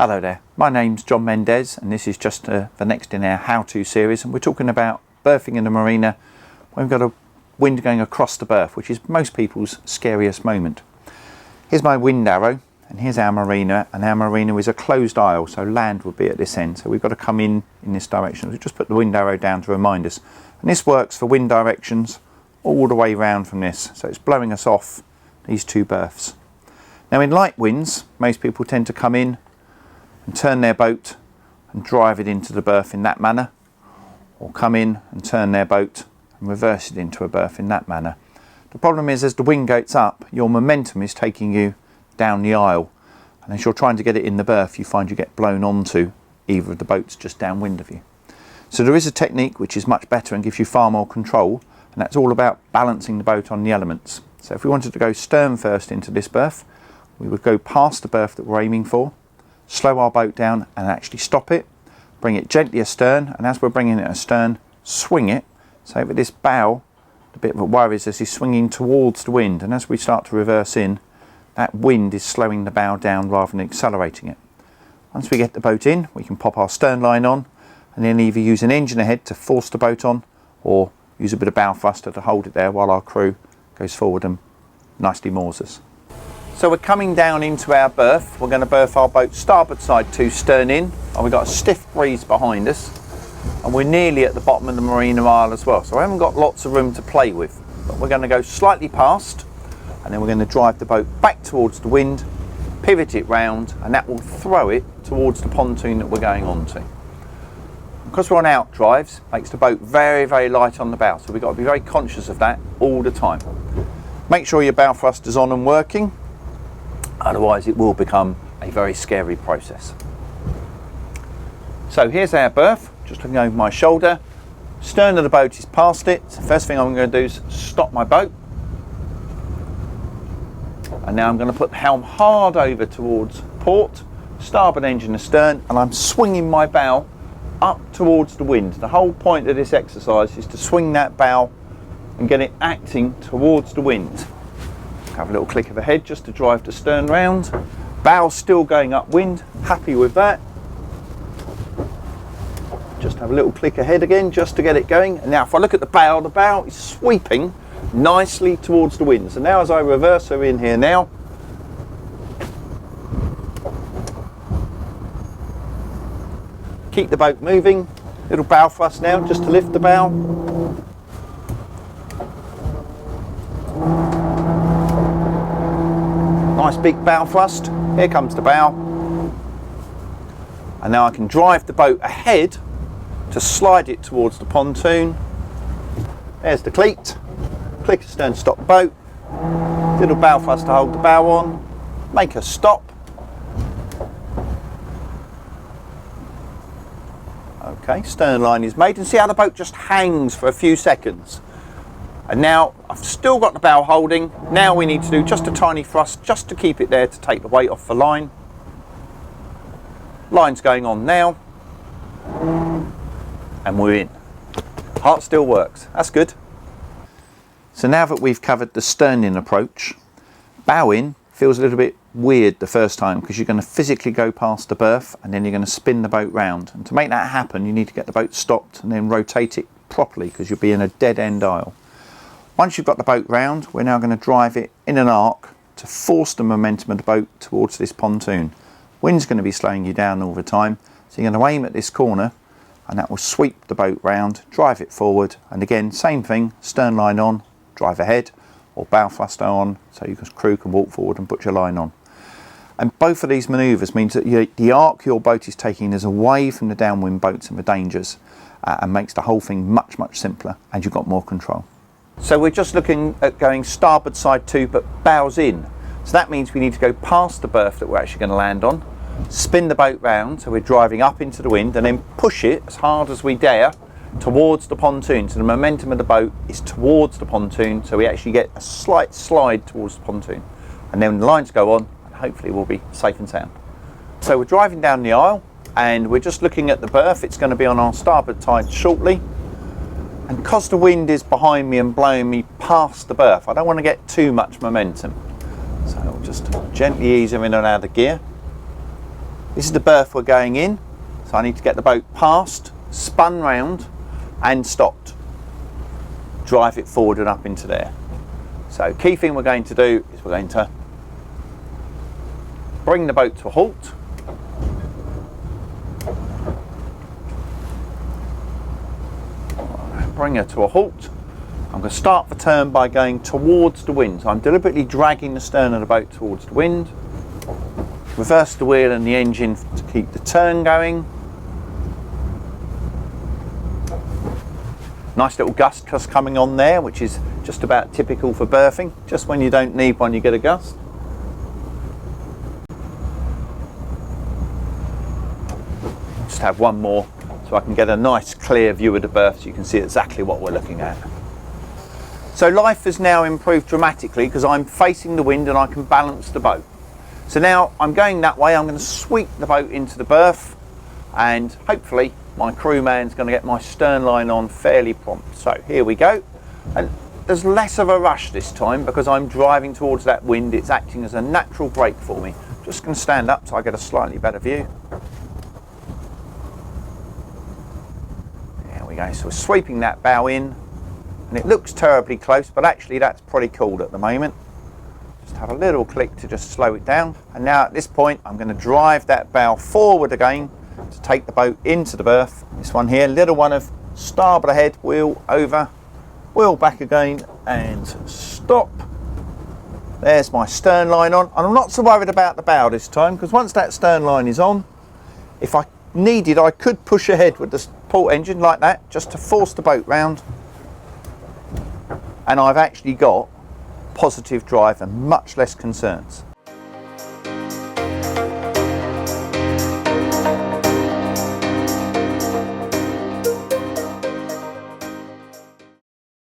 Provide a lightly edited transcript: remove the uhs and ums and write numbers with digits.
Hello there, my name's John Mendez and this is just the next in our how-to series, and we're talking about berthing in the marina when we've got a wind going across the berth, which is most people's scariest moment. Here's my wind arrow and here's our marina, and our marina is a closed aisle, so land would be at this end, so we've got to come in this direction. So just put the wind arrow down to remind us, and this works for wind directions all the way round from this, so it's blowing us off these two berths. Now in light winds, most people tend to come in and turn their boat and drive it into the berth in that manner, or come in and turn their boat and reverse it into a berth in that manner. The problem is, as the wind goes up, your momentum is taking you down the aisle, and as you're trying to get it in the berth, you find you get blown onto either of the boats just downwind of you. So there is a technique which is much better and gives you far more control, and that's all about balancing the boat on the elements. So if we wanted to go stern first into this berth, we would go past the berth that we're aiming for, slow our boat down and actually stop it, bring it gently astern, and as we're bringing it astern, swing it so that this bow, the bit that worries us, is swinging towards the wind, and as we start to reverse in, that wind is slowing the bow down rather than accelerating it. Once we get the boat in, we can pop our stern line on and then either use an engine ahead to force the boat on, or use a bit of bow thruster to hold it there while our crew goes forward and nicely moors us. So we're coming down into our berth. We're going to berth our boat starboard side to stern in, and we've got a stiff breeze behind us, and we're nearly at the bottom of the marina aisle as well, so we haven't got lots of room to play with, but we're going to go slightly past, and then we're going to drive the boat back towards the wind, pivot it round, and that will throw it towards the pontoon that we're going on to. Because we're on out drives, makes the boat very, very light on the bow, so we've got to be very conscious of that all the time. Make sure your bow thruster's on and working, otherwise it will become a very scary process. So here's our berth, just looking over my shoulder. Stern of the boat is past it, so the first thing I'm going to do is stop my boat. And now I'm going to put the helm hard over towards port, starboard engine astern, and I'm swinging my bow up towards the wind. The whole point of this exercise is to swing that bow and get it acting towards the wind. Have a little click of the head just to drive the stern round. Bow still going upwind, happy with that. Just have a little click ahead again just to get it going. And now if I look at the bow is sweeping nicely towards the wind. So now as I reverse her in here now, keep the boat moving, little bow thrust now just to lift the bow. Nice big bow thrust. Here comes the bow. And now I can drive the boat ahead to slide it towards the pontoon. There's the cleat. Click astern, stop the boat. Little bow thrust to hold the bow on. Make her stop. Okay, stern line is made, and see how the boat just hangs for a few seconds. And now I've still got the bow holding. Now we need to do just a tiny thrust just to keep it there to take the weight off the line. Line's going on now. And we're in. Heart still works. That's good. So now that we've covered the stern in approach, bow in feels a little bit weird the first time because you're going to physically go past the berth and then you're going to spin the boat round. And to make that happen, you need to get the boat stopped and then rotate it properly because you'll be in a dead end aisle. Once you've got the boat round, we're now going to drive it in an arc to force the momentum of the boat towards this pontoon. Wind's going to be slowing you down all the time, so you're going to aim at this corner and that will sweep the boat round, drive it forward, and again, same thing, stern line on, drive ahead, or bow thruster on, so your crew can walk forward and put your line on. And both of these manoeuvres means that the arc your boat is taking is away from the downwind boats and the dangers, and makes the whole thing much, much simpler, and you've got more control. So we're just looking at going starboard side to, but bows in. So that means we need to go past the berth that we're actually going to land on, spin the boat round, so we're driving up into the wind, and then push it as hard as we dare towards the pontoon. So the momentum of the boat is towards the pontoon, so we actually get a slight slide towards the pontoon. And then the lines go on, and hopefully we'll be safe and sound. So we're driving down the aisle, and we're just looking at the berth. It's going to be on our starboard side shortly. And because the wind is behind me and blowing me past the berth, I don't want to get too much momentum. So I'll just gently ease her in and out of gear. This is the berth we're going in, so I need to get the boat past, spun round and stopped. Drive it forward and up into there. So key thing we're going to do is we're going to bring the boat to a halt. Bring her to a halt. I'm going to start the turn by going towards the wind. So I'm deliberately dragging the stern of the boat towards the wind. Reverse the wheel and the engine to keep the turn going. Nice little gust just coming on there, which is just about typical for berthing. Just when you don't need one, you get a gust. Just have one more so I can get a nice clear view of the berth so you can see exactly what we're looking at. So life has now improved dramatically because I'm facing the wind and I can balance the boat. So now I'm going that way, I'm going to sweep the boat into the berth and hopefully my crewman's going to get my stern line on fairly prompt. So here we go. And there's less of a rush this time because I'm driving towards that wind. It's acting as a natural brake for me. Just going to stand up so I get a slightly better view. There we go. So we're sweeping that bow in and it looks terribly close, but actually that's pretty cool at the moment. Just have a little click to just slow it down. And now at this point, I'm going to drive that bow forward again to take the boat into the berth. This one here, little one of starboard ahead, wheel over, wheel back again and stop. There's my stern line on, and I'm not so worried about the bow this time because once that stern line is on, if I needed I could push ahead with the port engine like that just to force the boat round, and I've actually got positive drive and much less concerns.